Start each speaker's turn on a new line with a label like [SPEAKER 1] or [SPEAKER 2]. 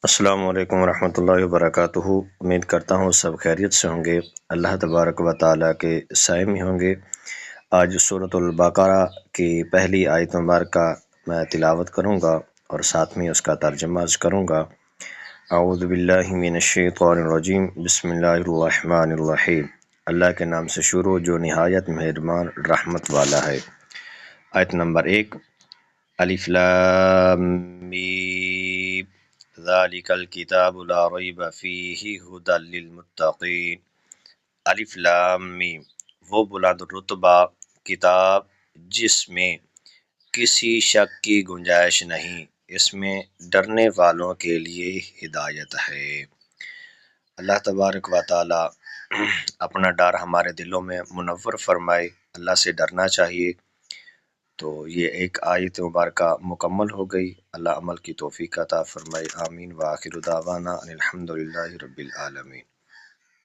[SPEAKER 1] السلام علیکم ورحمۃ اللہ وبرکاتہ۔ امید کرتا ہوں سب خیریت سے ہوں گے، اللہ تبارک و تعالیٰ کے سائے میں ہوں گے۔ آج سورۃ البقرہ کی پہلی آیت مبارکہ میں تلاوت کروں گا اور ساتھ میں اس کا ترجمہ عرض کروں گا۔ اعوذ باللہ من الشیطان الرجیم، بسم اللہ الرحمن الرحیم۔ اللہ کے نام سے شروع جو نہایت مہربان رحمت والا ہے۔ آیت نمبر 1، الف لام میم، ذالک الکتاب لا ریب فیہ ھدی للمتقین۔ الف لام میم، وہ بلند رتبہ کتاب جس میں کسی شک کی گنجائش نہیں، اس میں ڈرنے والوں کے لیے ہدایت ہے۔ اللہ تبارک و تعالی اپنا ڈر ہمارے دلوں میں منور فرمائے، اللہ سے ڈرنا چاہیے۔ تو یہ ایک آیت مبارکہ مکمل ہو گئی، اللہ عمل کی توفیق عطا فرمائے، آمین۔ وآخر دعوانا ان الحمد للہ رب العالمین۔